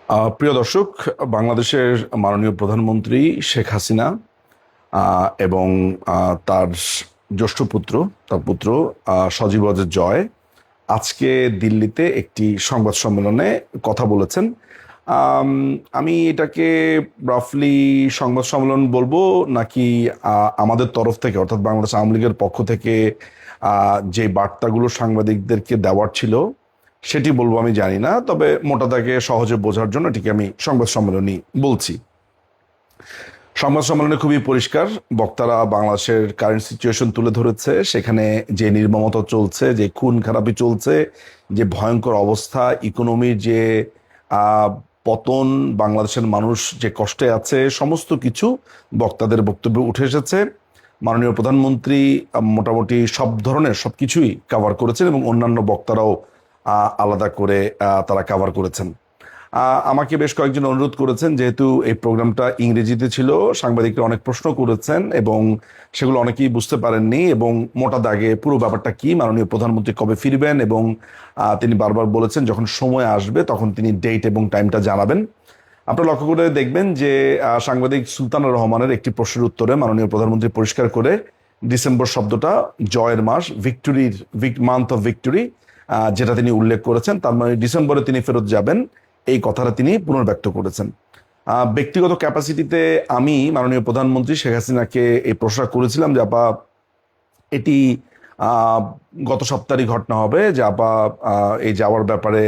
প্রিয় দর্শক, বাংলাদেশের মাননীয় প্রধানমন্ত্রী শেখ হাসিনা এবং তার জ্যেষ্ঠ পুত্র, তার পুত্র সজীব ওয়াজেদ জয় আজকে দিল্লিতে একটি সংবাদ সম্মেলনে কথা বলেছেন। আম, আমি এটাকে রাফলি সংবাদ সম্মেলন বলবো নাকি আমাদের তরফ থেকে অর্থাৎ বাংলাদেশ আওয়ামী লীগের পক্ষ থেকে যে বার্তাগুলো সাংবাদিকদেরকে দেওয়ার ছিল সেটি বলবো আমি জানি না, তবে মোটা দাগে সহজে বোঝার জন্য এটিকে আমি সংবাদ সম্মেলনই বলছি। সংবাদ সম্মেলনে খুবই পরিষ্কার বক্তারা বাংলাদেশের কারেন্ট সিচুয়েশন তুলে ধরেছে, সেখানে যে নির্মমতা চলছে, যে খুন খারাপি চলছে, যে ভয়ঙ্কর অবস্থা, ইকোনমির যে আহ, পতন, বাংলাদেশের মানুষ যে কষ্টে আছে, সমস্ত কিছু বক্তাদের বক্তব্যে উঠে এসেছে। মাননীয় প্রধানমন্ত্রী মোটামুটি সব ধরনের সবকিছুই কভার করেছেন এবং অন্যান্য বক্তারাও আলাদা করে তারা কভার করেছেন। আমাকে বেশ কয়েকজন অনুরোধ করেছেন, যেহেতু এই প্রোগ্রামটা ইংরেজিতে ছিল, সাংবাদিকরা অনেক প্রশ্ন করেছেন এবং সেগুলো অনেকেই বুঝতে পারেননি, এবং মোটা দাগে পুরো ব্যাপারটা কি, মাননীয় প্রধানমন্ত্রী কবে ফিরবেন, এবং তিনি বারবার বলেছেন যখন সময় আসবে তখন তিনি ডেট এবং টাইমটা জানাবেন। আপনারা লক্ষ্য করে দেখবেন যে সাংবাদিক সুলতানা রহমানের একটি প্রশ্নের উত্তরে মাননীয় প্রধানমন্ত্রী পরিষ্কার করে ডিসেম্বর শব্দটা জয়ের মাস, ভিক্টোরির মান্থ অফ ভিক্টোরি, যেটা তিনি উল্লেখ করেছেন, তার মানে ডিসেম্বরে তিনি ফেরত যাবেন, এই কথাটা তিনি পুনর্ব্যক্ত করেছেন। ব্যক্তিগত ক্যাপাসিটিতে আমি মাননীয় প্রধানমন্ত্রী শেখ হাসিনাকে এই প্রশ্ন করেছিলাম যে আপা, এটি আহ, গত সপ্তাহেরই ঘটনা হবে যে আপা এই যাওয়ার ব্যাপারে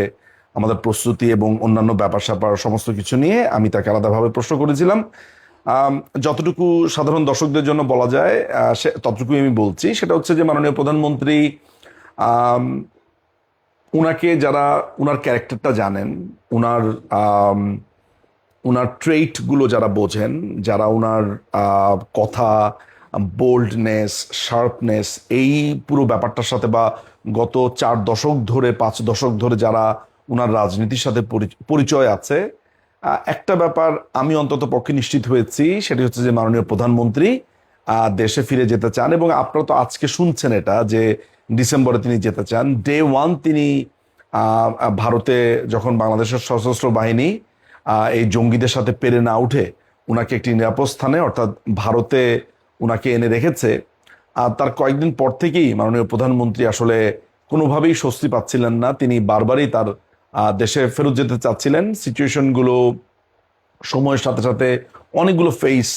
আমাদের প্রস্তুতি এবং অন্যান্য ব্যাপার স্যাপার সমস্ত কিছু নিয়ে আমি তাকে আলাদাভাবে প্রশ্ন করেছিলাম। যতটুকু সাধারণ দর্শকদের জন্য বলা যায় ততটুকুই আমি বলছি। সেটা হচ্ছে যে মাননীয় প্রধানমন্ত্রী উনাকে যারা উনার ক্যারেক্টারটা জানেন, উনার উনার ট্রেইটগুলো যারা বোঝেন, যারা উনার কথা, বোল্ডনেস, শার্পনেস, এই পুরো ব্যাপারটার সাথে বা গত 4 দশক ধরে 5 দশক ধরে যারা উনার রাজনীতির সাথে পরিচয় আছে, একটা ব্যাপার আমি অন্তত পক্ষে নিশ্চিত হয়েছি, সেটি হচ্ছে যে মাননীয় প্রধানমন্ত্রী দেশে ফিরে যেতে চান। এবং আপনারা তো আজকে শুনছেন এটা যে ডিসেম্বরে তিনি যেতে চান। ডে ওয়ান তিনি ভারতে যখন বাংলাদেশের সশস্ত্র বাহিনী এই জঙ্গিদের সাথে পেরে না উঠে উনাকে একটি নিরাপদ স্থানে অর্থাৎ ভারতে উনাকে এনে রেখেছে, আর তার কয়েকদিন পর থেকেই মাননীয় প্রধানমন্ত্রী আসলে কোনোভাবেই স্বস্তি পাচ্ছিলেন না। তিনি বারবারই তার দেশে ফেরত যেতে চাচ্ছিলেন। সিচুয়েশনগুলো সময়ের সাথে সাথে অনেকগুলো ফেস,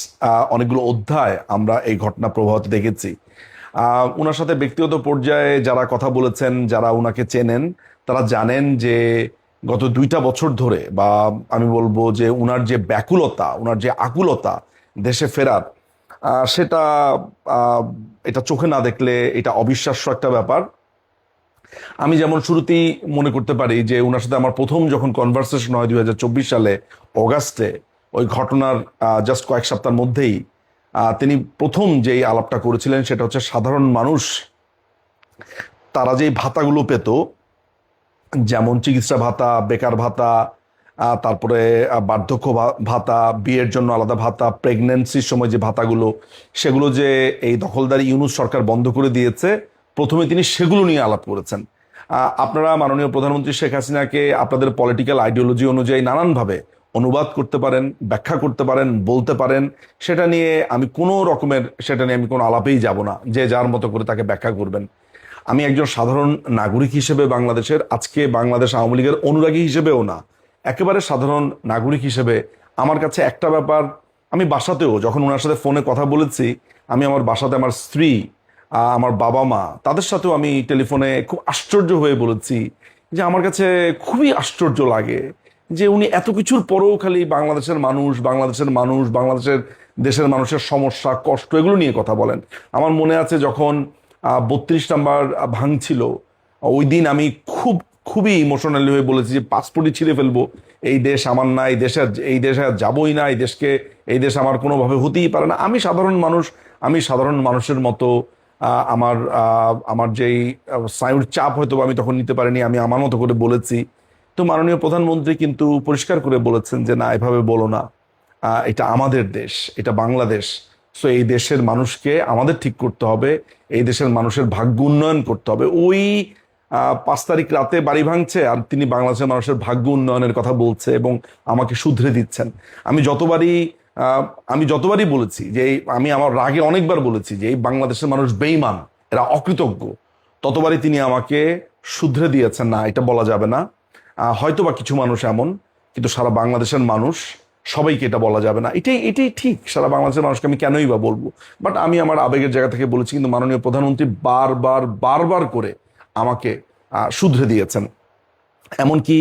অনেকগুলো অধ্যায় আমরা এই ঘটনা প্রবাহতে দেখেছি। উনার সাথে ব্যক্তিগত পর্যায়ে যারা কথা বলেছেন, যারা উনাকে চেনেন, তারা জানেন যে গত 2টা বছর ধরে, বা আমি বলবো যে উনার যে ব্যাকুলতা, উনার যে আকুলতা দেশে ফেরার, সেটা এটা চোখে না দেখলে এটা অবিশ্বাস্য একটা ব্যাপার। আমি যেমন শুরুতেই মনে করতে পারি যে উনার সাথে আমার প্রথম যখন কনভারসেশন হয় 2024 সালে অগাস্টে, ওই ঘটনার জাস্ট কয়েক সপ্তাহের মধ্যেই তিনি প্রথম যেই আলাপটা করেছিলেন সেটা হচ্ছে সাধারণ মানুষ তারা যেই ভাতাগুলো পেত, যেমন চিকিৎসা ভাতা, বেকার ভাতা, তারপরে বার্ধক্য ভাতা, বিয়ের জন্য আলাদা ভাতা, প্রেগনেন্সির সময় যে ভাতাগুলো, সেগুলো যে এই দখলদারি ইউনূস সরকার বন্ধ করে দিয়েছে, প্রথমে তিনি সেগুলো নিয়ে আলাপ করেছেন। আপনারা মাননীয় প্রধানমন্ত্রী শেখ হাসিনাকে আপনাদের পলিটিক্যাল আইডিওলজি অনুযায়ী নানানভাবে অনুবাদ করতে পারেন, ব্যাখ্যা করতে পারেন, বলতে পারেন, সেটা নিয়ে আমি কোনো রকমের, সেটা নিয়ে আমি কোনো আলাপেই যাব না, যে যার মতো করে তাকে ব্যাখ্যা করবেন। আমি একজন সাধারণ নাগরিক হিসেবে বাংলাদেশের, আজকে বাংলাদেশ আওয়ামী লীগের অনুরাগী হিসেবেও না, একেবারে সাধারণ নাগরিক হিসেবে আমার কাছে একটা ব্যাপার, আমি বাসাতেও যখন ওনার সাথে ফোনে কথা বলেছি, আমি আমার বাসাতে আমার স্ত্রী, আমার বাবা মা, তাদের সাথেও আমি টেলিফোনে খুব আশ্চর্য হয়ে বলেছি যে আমার কাছে খুবই আশ্চর্য লাগে যে উনি এত কিছুর পরেও খালি বাংলাদেশের মানুষ, বাংলাদেশের মানুষ, বাংলাদেশের দেশের মানুষের সমস্যা, কষ্ট, এগুলো নিয়ে কথা বলেন। আমার মনে আছে যখন 32 নাম্বার ভাঙছিল, ওই দিন আমি খুবই ইমোশনালি হয়ে বলেছি যে পাসপোর্টই ছিঁড়ে ফেলবো, এই দেশ আমার না, এই দেশে আর যাবোই না, এই দেশ আমার কোনোভাবে হতেই পারে না। আমি সাধারণ মানুষ, আমি সাধারণ মানুষের মতো আমার আমার যেই স্নায়ুর চাপ হয়তো আমি তখন নিতে পারিনি, আমি আমার মতো করে বলেছি। তো মাননীয় প্রধানমন্ত্রী কিন্তু পরিষ্কার করে বলেছেন যে না, এভাবে বলো না, এটা আমাদের দেশ, এটা বাংলাদেশ। সো এই দেশের মানুষকে আমাদের ঠিক করতে হবে, এই দেশের মানুষের ভাগ্য উন্নয়ন করতে হবে। ওই 5 তারিখ রাতে বাড়ি ভাঙছে আর তিনি বাংলাদেশের মানুষের ভাগ্য উন্নয়নের কথা বলছে এবং আমাকে শুধরে দিচ্ছেন। আমি যতবারই আমি যতবারই বলেছি যে আমি আমার রাগে অনেকবার বলেছি যে এই বাংলাদেশের মানুষ বেঈমান, এরা অকৃতজ্ঞ, ততবারই তিনি আমাকে শুধরে দিয়েছেন না এটা বলা যাবে না। হয়তো বা কিছু মানুষ এমন, কিন্তু সারা বাংলাদেশের মানুষ সবাইকে এটা বলা যাবে না। এটাই এটাই ঠিক, সারা বাংলাদেশের মানুষকে আমি কেনই বা বলবো। বাট আমি আমার আবেগের জায়গা থেকে বলেছি, কিন্তু মাননীয় প্রধানমন্ত্রী বারবার বারবার করে আমাকে শুধরে দিয়েছেন। এমনকি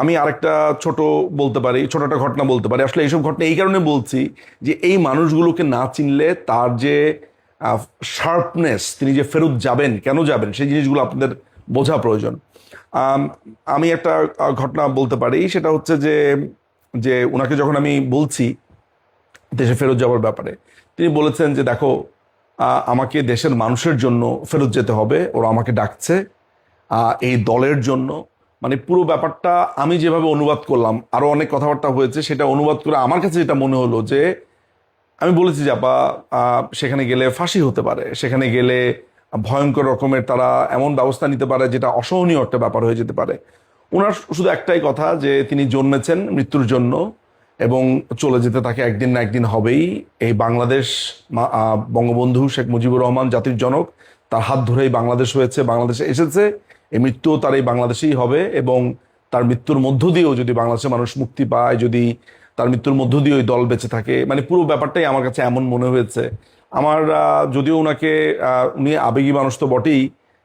আমি আরেকটা ছোট বলতে পারি, ছোট একটা ঘটনা বলতে পারি। আসলে এইসব ঘটনা এই কারণে বলছি যে এই মানুষগুলোকে না চিনলে তার যে শার্পনেস, তিনি যে ফেরত যাবেন, কেন যাবেন, সেই জিনিসগুলো আপনাদের বোঝা প্রয়োজন। আমি একটা ঘটনা বলতে পারি, সেটা হচ্ছে যে যে ওনাকে যখন আমি বলছি দেশে ফেরত যাওয়ার ব্যাপারে, তিনি বলেছেন যে দেখো, আমাকে দেশের মানুষের জন্য ফেরত যেতে হবে, ওরা আমাকে ডাকছে এই দলের জন্য। মানে পুরো ব্যাপারটা আমি যেভাবে অনুবাদ করলাম, আরো অনেক কথাবার্তা হয়েছে, সেটা অনুবাদ করে আমার কাছে যেটা মনে হলো যে আমি বলেছি যে আপা, সেখানে গেলে ফাঁসি হতে পারে, সেখানে গেলে ভয়ঙ্কর রকমের তারা এমন ব্যবস্থা নিতে পারে যেটা অসহনীয় একটা ব্যাপার হয়ে যেতে পারে। ওনার শুধু একটাই কথা যে তিনি জন্মেছেন মৃত্যুর জন্য এবং চলে যেতে তাকে একদিন না একদিন হবেই। এই বাংলাদেশ, বঙ্গবন্ধু শেখ মুজিবুর রহমান জাতির জনক, তার হাত ধরেই বাংলাদেশ হয়েছে, বাংলাদেশে এসেছে, এই মৃত্যুও তার এই বাংলাদেশেই হবে। এবং তার মৃত্যুর মধ্য দিয়েও যদি বাংলাদেশের মানুষ মুক্তি পায়, যদি তার মৃত্যুর মধ্য দিয়ে ওই দল বেঁচে থাকে, মানে পুরো ব্যাপারটাই আমার কাছে এমন মনে হয়েছে। আমার যদিও উনাকে উনি আবেগী মানুষ তো বটেই,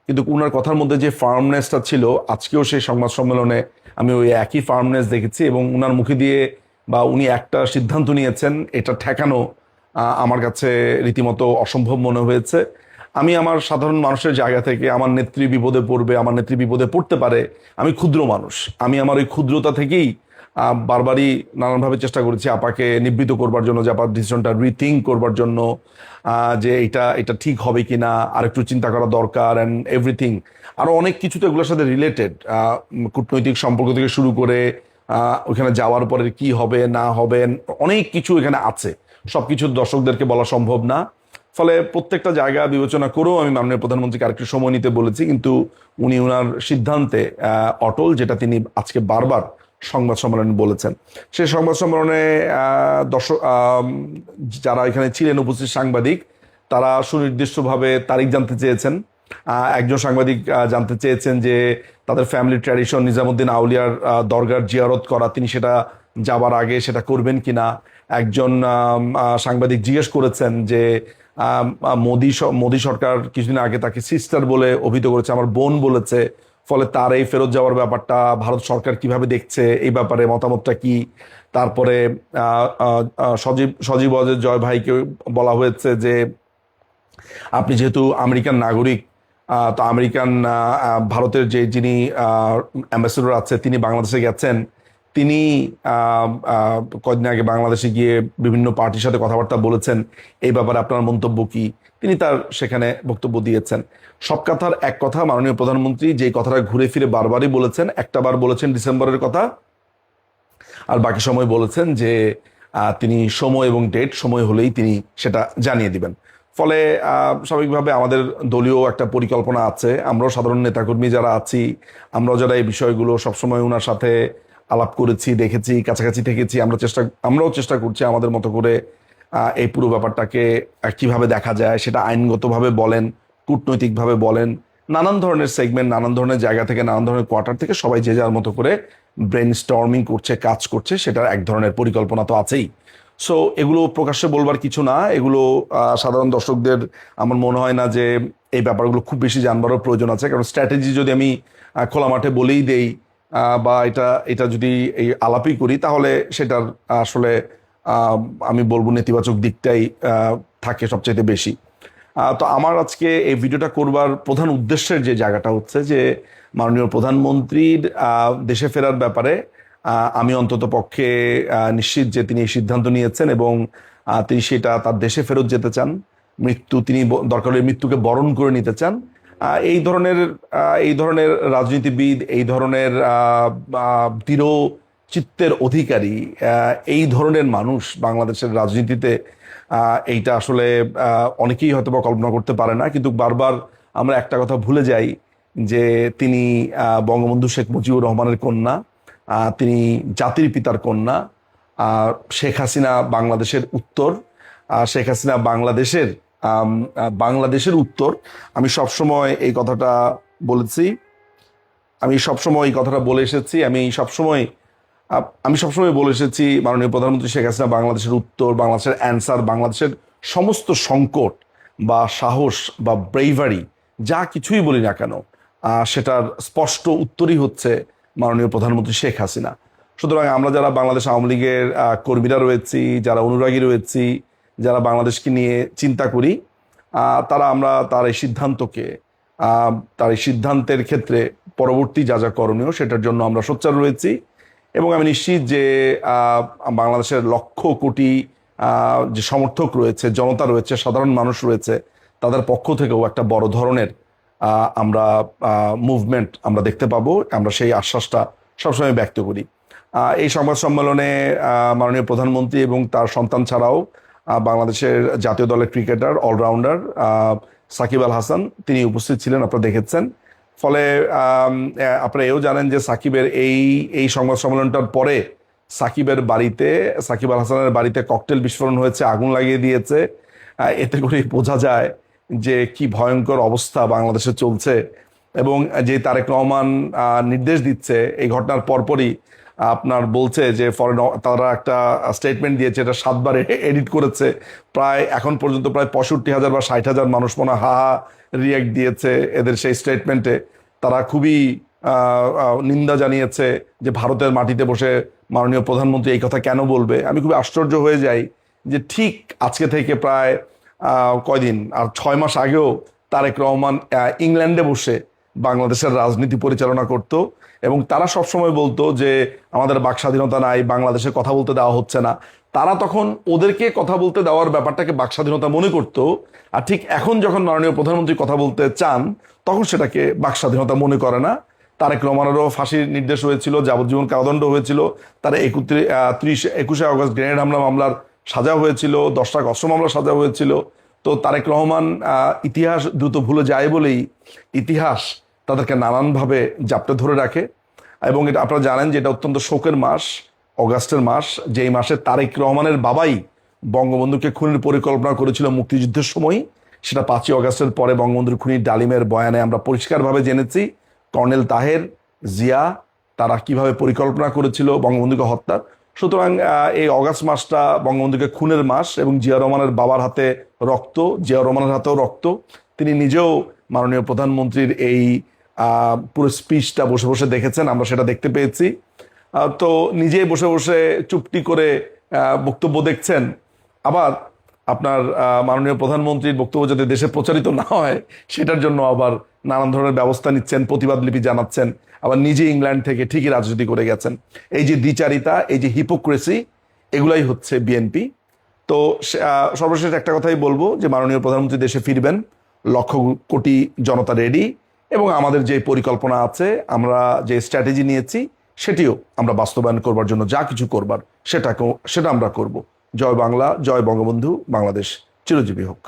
কিন্তু উনার কথার মধ্যে যে ফার্মনেসটা ছিল, আজকেও সেই সংবাদ সম্মেলনে আমি ওই একই ফার্মনেস দেখেছি। এবং উনার মুখে দিয়ে বা উনি একটা সিদ্ধান্ত নিয়েছেন, এটা ঠেকানো আমার কাছে রীতিমতো অসম্ভব মনে হয়েছে। আমি আমার সাধারণ মানুষের জায়গা থেকে, আমার নেত্রী বিপদে পড়বে, আমার নেত্রী বিপদে পড়তে পারে, আমি ক্ষুদ্র মানুষ, আমি আমার ওই ক্ষুদ্রতা থেকেই বারবারই নানানভাবে চেষ্টা করেছি আপাকে নিবৃত করবার জন্য, যে আপার ডিসিশনটা রিথিঙ্ক করবার জন্য, যে এটা এটা ঠিক হবে কিনা, আর একটু চিন্তা করা দরকার, অ্যান্ড এভরিথিং। আরো অনেক কিছু তো এগুলোর সাথে রিলেটেড, কূটনৈতিক সম্পর্ক থেকে শুরু করে ওখানে যাওয়ার পরে কি হবে না হবে, অনেক কিছু এখানে আছে, সবকিছু দর্শকদেরকে বলা সম্ভব না। ফলে প্রত্যেকটা জায়গা বিবেচনা করেও আমি মাননীয় প্রধানমন্ত্রীকে আরেকটু সময় নিতে বলেছি, কিন্তু উনি ওনার সিদ্ধান্তে অটল, যেটা তিনি আজকে বারবার সংবাদ সম্মেলনে বলেছেন। সেই সংবাদ সম্মেলনে দর্শক যারা এখানে ছিলেন উপস্থিত সাংবাদিক, তারা সুনির্দিষ্টভাবে তারিখ জানতে চেয়েছেন। একজন সাংবাদিক জানতে চেয়েছেন যে তাদের ফ্যামিলি ট্র্যাডিশন নিজামুদ্দিন আউলিয়ার দরগার জিয়ারত করা, তিনি সেটা যাবার আগে সেটা করবেন কিনা। একজন সাংবাদিক জিজ্ঞেস করেছেন যে মোদি সরকার কিছুদিন আগে তাকে সিস্টার বলে অভিহিত করেছে, আমার বোন বলেছে, ফলে তার এই ফেরত যাওয়ার ব্যাপারটা ভারত সরকার কিভাবে দেখছে, এই ব্যাপারে মতামতটা কি। তারপরে সজীব অজয় জয় ভাইকে বলা হয়েছে যে আপনি যেহেতু আমেরিকান নাগরিক, তো আমেরিকান ভারতের যে যিনি অ্যাম্বাসেডর আছে, তিনি বাংলাদেশে গেছেন, তিনি কয়েকদিন আগে বাংলাদেশে গিয়ে বিভিন্ন পার্টির সাথে কথাবার্তা বলেছেন, এই ব্যাপারে আপনার মন্তব্য কি, তিনি তার সেখানে বক্তব্য দিয়েছেন। সব কথার এক কথা, মাননীয় প্রধানমন্ত্রী যে কথাটা ঘুরে ফিরে বারবারই বলেছেন, একটা বার বলেছেন ডিসেম্বরের কথা, আর বাকি সময় বলেছেন যে তিনি সময় এবং ডেট সময় হলেই তিনি সেটা জানিয়ে দিবেন। ফলে স্বাভাবিকভাবে আমাদের দলীয় একটা পরিকল্পনা আছে, আমরাও সাধারণ নেতাকর্মী যারা আছি, আমরাও যারা এই বিষয়গুলো সবসময় ওনার সাথে আলাপ করেছি, দেখেছি, কাছাকাছি থেকেছি, আমরাও চেষ্টা করছি আমাদের মতো করে এই পুরো ব্যাপারটাকে কিভাবে দেখা যায়, সেটা আইনগতভাবে বলেন, কূটনৈতিকভাবে বলেন, নানান ধরনের সেগমেন্ট, নানান ধরনের জায়গা থেকে, নানান ধরনের কোয়ার্টার থেকে সবাই যে যার মতো করে ব্রেন স্টর্মিং করছে, কাজ করছে, সেটার এক ধরনের পরিকল্পনা তো আছেই। সো এগুলো প্রকাশ্যে বলবার কিছু না, এগুলো সাধারণ দর্শকদের আমার মনে হয় না যে এই ব্যাপারগুলো খুব বেশি জানবারও প্রয়োজন আছে। কারণ স্ট্র্যাটেজি যদি আমি খোলা মাঠে বলেই দেই বা এটা এটা যদি এই আলাপই করি, তাহলে সেটার আসলে আমি বলবো নেতিবাচক দিকটাই থাকে সবচাইতে বেশি। তো আমার আজকে এই ভিডিওটা করবার প্রধান উদ্দেশ্যের যে জায়গাটা হচ্ছে যে মাননীয় প্রধানমন্ত্রীর দেশে ফেরার ব্যাপারে আমি অন্তত পক্ষে নিশ্চিত যে তিনি এই সিদ্ধান্ত নিয়েছেন এবং তিনি সেটা তার দেশে ফেরত যেতে চান। তিনি দরকার হলে মৃত্যুকে বরণ করে নিতে চান। এই ধরনের রাজনীতিবিদ, এই ধরনের দৃঢ় চিত্তের অধিকারী, এই ধরনের মানুষ বাংলাদেশের রাজনীতিতে এইটা আসলে অনেকেই হয়তো বা কল্পনা করতে পারে না। কিন্তু বারবার আমরা একটা কথা ভুলে যাই যে তিনি বঙ্গবন্ধু শেখ মুজিবুর রহমানের কন্যা, তিনি জাতির পিতার কন্যা। শেখ হাসিনা বাংলাদেশের উত্তর, শেখ হাসিনা বাংলাদেশের উত্তর। আমি সবসময় এই কথাটা বলেছি, আমি সবসময় এই কথাটা বলে এসেছি, আমি সবসময় বলে এসেছি মাননীয় প্রধানমন্ত্রী শেখ হাসিনা বাংলাদেশের উত্তর, বাংলাদেশের অ্যান্সার, বাংলাদেশের সমস্ত সংকট বা সাহস বা ব্রেভারি যা কিছুই বলি না কেন, সেটার স্পষ্ট উত্তরই হচ্ছে মাননীয় প্রধানমন্ত্রী শেখ হাসিনা। সুতরাং আমরা যারা বাংলাদেশ আওয়ামী লীগের কর্মীরা রয়েছি, যারা অনুরাগী রয়েছি, যারা বাংলাদেশকে নিয়ে চিন্তা করি, আমরা তার এই সিদ্ধান্তকে, তার এই সিদ্ধান্তের ক্ষেত্রে পরবর্তী যা যা করণীয় সেটার জন্য আমরা সোচ্চার রয়েছি। এবং আমি নিশ্চিত যে বাংলাদেশের লক্ষ কোটি যে সমর্থক রয়েছে, জনতা রয়েছে, সাধারণ মানুষ রয়েছে, তাদের পক্ষ থেকেও একটা বড় ধরনের আমরা মুভমেন্ট আমরা দেখতে পাবো। আমরা সেই আশ্বাসটা সবসময় ব্যক্ত করি। এই সংবাদ সম্মেলনে মাননীয় প্রধানমন্ত্রী এবং তার সন্তান ছাড়াও বাংলাদেশের জাতীয় দলের ক্রিকেটার অলরাউন্ডার সাকিব আল হাসান তিনি উপস্থিত ছিলেন, আপনারা দেখেছেন। ফলে আপনারা এও জানেন যে সাকিবের এই সংবাদ সম্মেলনটার পরে সাকিব আল হাসানের বাড়িতে ককটেল বিস্ফোরণ হয়েছে, আগুন লাগিয়ে দিয়েছে। এতে করে বোঝা যায় যে কি ভয়ঙ্কর অবস্থা বাংলাদেশে চলছে। এবং যে তারেক রহমান নির্দেশ দিচ্ছে এই ঘটনার পরপরই আপনার বলছে যে তারা একটা স্টেটমেন্ট দিয়েছে, এটা 7 বার এডিট করেছে, প্রায় এখন পর্যন্ত প্রায় 65,000 বা 60,000 মানুষ মনে হা রিয়াক্ট দিয়েছে এদের সেই স্টেটমেন্টে। তারা খুবই নিন্দা জানিয়েছে যে ভারতের মাটিতে বসে মাননীয় প্রধানমন্ত্রী এই কথা কেন বলবে। আমি খুবই আশ্চর্য হয়ে যাই যে ঠিক আজকে থেকে প্রায় কয়দিন আর 6 মাস আগেও তারেক রহমান ইংল্যান্ডে বসে বাংলাদেশের রাজনীতি পরিচালনা করত এবং তারা সবসময় বলতো যে আমাদের বাক স্বাধীনতা নাই, বাংলাদেশে কথা বলতে দেওয়া হচ্ছে না। তারা তখন ওদেরকে কথা বলতে দেওয়ার ব্যাপারটাকে বাক স্বাধীনতা মনে করত, আর ঠিক এখন যখন মাননীয় প্রধানমন্ত্রী কথা বলতে চান তখন সেটাকে বাক স্বাধীনতা মনে করে না। তারেক রহমানেরও ফাঁসির নির্দেশ হয়েছিল, যাবজ্জীবন কারাদণ্ড হয়েছিল, তার 21শে আগস্ট গ্রেনেড হামলা মামলার সাজা হয়েছিল, 10টা অস্ত্র মামলার সাজা হয়েছিল। তো তারেক রহমান ইতিহাস দ্রুত ভুলে যায় বলেই ইতিহাস তাদেরকে নানানভাবে জাপটে ধরে রাখে। এবং এটা আপনারা জানেন যে এটা অত্যন্ত শোকের মাস, অগাস্টের মাস, যেই মাসে তারেক রহমানের বাবাই বঙ্গবন্ধুকে খুনের পরিকল্পনা করেছিল মুক্তিযুদ্ধের সময়। সেটা 5ই অগাস্টের পরে বঙ্গবন্ধুর খুনি ডালিমের বয়ানে আমরা পরিষ্কারভাবে জেনেছি কর্নেল তাহের, জিয়া তারা কিভাবে পরিকল্পনা করেছিল বঙ্গবন্ধুকে হত্যার। সুতরাং এই অগাস্ট মাসটা বঙ্গবন্ধুকে খুনের মাস এবং জিয়া রহমানের বাবার হাতে রক্ত, জিয়া রহমানের হাতেও রক্ত। তিনি নিজেও মাননীয় প্রধানমন্ত্রীর এই পুরো স্পিচটা বসে বসে দেখেছেন, আমরা সেটা দেখতে পেয়েছি। তো নিজেই বসে বসে চুপটি করে বক্তব্য দেখছেন। আবার আপনার মাননীয় প্রধানমন্ত্রীর বক্তব্য যাতে দেশে প্রচারিত না হয় সেটার জন্য আবার নানান ধরনের ব্যবস্থা নিচ্ছেন, প্রতিবাদ লিপি জানাচ্ছেন, আবার নিজে ইংল্যান্ড থেকে ঠিকই রাজনীতি করে গেছেন। এই যে দ্বিচারিতা, এই যে হিপোক্রেসি, এগুলাই হচ্ছে বিএনপি। তো সর্বশেষ একটা কথাই বলবো যে মাননীয় প্রধানমন্ত্রী দেশে ফিরবেন, লক্ষ কোটি জনতা রেডি, এবং আমাদের যে পরিকল্পনা আছে, আমরা যে স্ট্র্যাটেজি নিয়েছি সেটিও আমরা বাস্তবায়ন করবার জন্য যা কিছু করবার সেটা আমরা করব। জয় বাংলা, জয় বঙ্গবন্ধু, বাংলাদেশ চিরজীবী হোক।